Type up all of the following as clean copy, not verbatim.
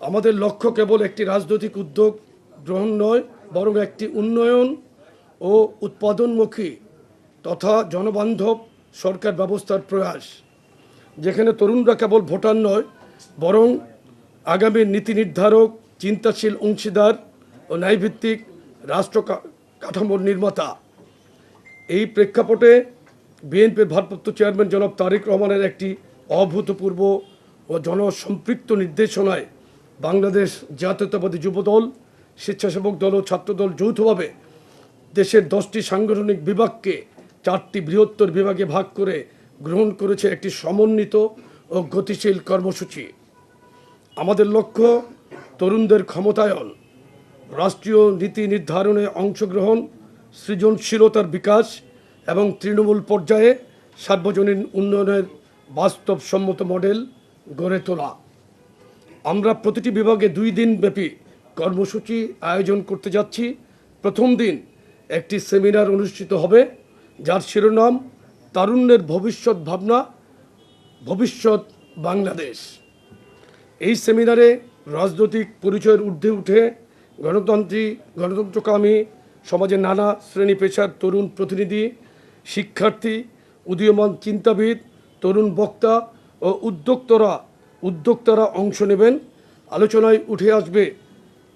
আমাদের লক্ষ্য কেবল একটি রাজনৈতিক উদ্যোগ গ্রহণ নয়, বরং একটি উন্নয়ন ও উৎপাদনমুখী তথা জনবান্ধব সরকার ব্যবস্থার প্রয়াস, যেখানে তরুণরা কেবল ভোটার নয়, বরং আগামী নীতি নির্ধারক, চিন্তাশীল অংশীদার ও ন্যায়ভিত্তিক রাষ্ট্র কাঠামোর নির্মাতা। এই প্রেক্ষাপটে বিএনপির ভারপ্রাপ্ত চেয়ারম্যান জনাব তারেক রহমানের একটি অভূতপূর্ব ও জনসম্পৃক্ত নির্দেশনায় বাংলাদেশ জাতীয়তাবাদী যুবদল, স্বেচ্ছাসেবক দল ও ছাত্রদল যৌথভাবে দেশের 10টি সাংগঠনিক বিভাগকে 4টি বৃহত্তর বিভাগে ভাগ করে গ্রহণ করেছে একটি সমন্বিত ও গতিশীল কর্মসূচি। আমাদের লক্ষ্য তরুণদের ক্ষমতায়ন, রাষ্ট্রীয় নীতি নির্ধারণে অংশগ্রহণ, সৃজনশীলতার বিকাশ এবং তৃণমূল পর্যায়ে সার্বজনীন উন্নয়নের বাস্তবসম্মত মডেল গড়ে তোলা। আমরা প্রতিটি বিভাগে 2 দিন ব্যাপী কর্মসূচি আয়োজন করতে যাচ্ছি। প্রথম দিন একটি সেমিনার অনুষ্ঠিত হবে, যার শিরোনাম তারুণ্যের ভবিষ্যৎ ভাবনা, ভবিষ্যৎ বাংলাদেশ। এই সেমিনারে রাজনৈতিক পরিচয়ের ঊর্ধ্বে উঠে গণতন্ত্রকামী সমাজের নানা শ্রেণী পেশার তরুণ প্রতিনিধি, শিক্ষার্থী, উদীয়মান চিন্তাবিদ, তরুণ বক্তা ও উদ্যোক্তারা অংশ নেবেন। আলোচনায় উঠে আসবে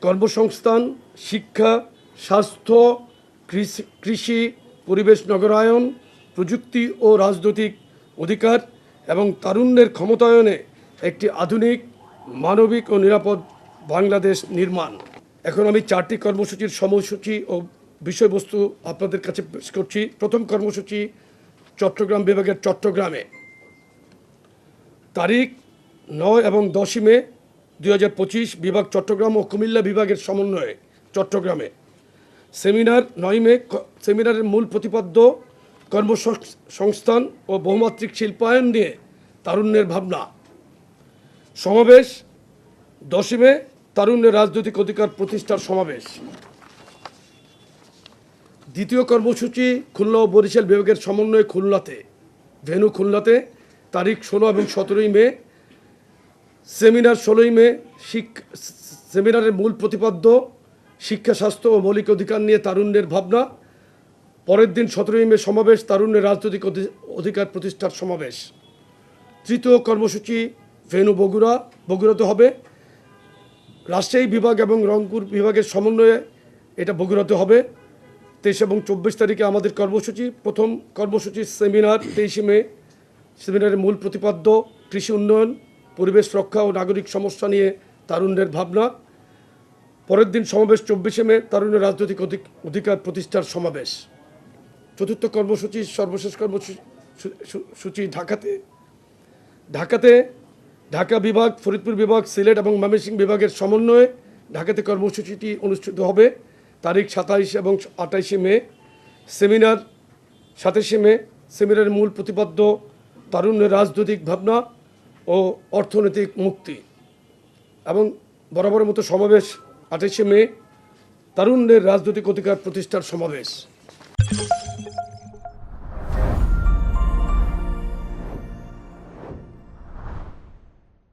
কর্মসংস্থান, শিক্ষা, স্বাস্থ্য, কৃষি, পরিবেশ নগরায়ন, প্রযুক্তি ও রাজনৈতিক অধিকার এবং তারুণ্যের ক্ষমতায়নে একটি আধুনিক, মানবিক ও নিরাপদ বাংলাদেশ নির্মাণ। এখন আমি 4টি কর্মসূচির সময়সূচি ও বিষয়বস্তু আপনাদের কাছে পেশ করছি। প্রথম কর্মসূচি চট্টগ্রাম বিভাগের চট্টগ্রামে, তারিখ 9 এবং 10 মে 2025, বিভাগ চট্টগ্রাম ও কুমিল্লা বিভাগের সমন্বয়ে চট্টগ্রামে। সেমিনার 9 মে। সেমিনারের মূল প্রতিপাদ্য কর্মসংস্থান ও বহুমাত্রিক শিল্পায়ন নিয়ে তারুণ্যের ভাবনা। সমাবেশ 10 মে, তারুণ্যের রাজনৈতিক অধিকার প্রতিষ্ঠার সমাবেশ। দ্বিতীয় কর্মসূচি খুলনা ও বরিশাল বিভাগের সমন্বয়ে খুলনাতে, ভেন্যু খুলনাতে, তারিখ 16 এবং 17 মে। সেমিনার 16 মে। সেমিনারের মূল প্রতিপাদ্য শিক্ষা, স্বাস্থ্য ও মৌলিক অধিকার নিয়ে তারুণ্যের ভাবনা। পরের দিন 17 মে সমাবেশ, তারুণ্যের রাজনৈতিক অধিকার প্রতিষ্ঠার সমাবেশ। তৃতীয় কর্মসূচি ভেন্যু বগুড়াতে হবে। রাজশাহী বিভাগ এবং রংপুর বিভাগের সমন্বয়ে এটা বগুড়াতে হবে। 23 এবং 24 তারিখে আমাদের কর্মসূচি। প্রথম কর্মসূচি সেমিনার 23 মে। সেমিনারের মূল প্রতিপাদ্য কৃষি উন্নয়ন, পরিবেশ রক্ষা ও নাগরিক সমস্যা নিয়ে তারুণ্যের ভাবনা। পরের দিন সমাবেশ 24 মে, তারুণ্যের রাজনৈতিক অধিকার প্রতিষ্ঠার সমাবেশ। চতুর্থ কর্মসূচি, সর্বশেষ কর্মসূচি ঢাকাতে ঢাকা বিভাগ, ফরিদপুর বিভাগ, সিলেট এবং ময়মনসিংহ বিভাগের সমন্বয়ে ঢাকাতে কর্মসূচিটি অনুষ্ঠিত হবে, তারিখ 27 এবং 28 মে। সেমিনার 27 মে। সেমিনারের মূল প্রতিপাদ্য তারুণ্যের রাজনৈতিক ভাবনা ও অর্থনৈতিক মুক্তি। এবং বরাবরের মতো সমাবেশ 28 মে, তারুণ্যের রাজনৈতিক অধিকার প্রতিষ্ঠার সমাবেশ।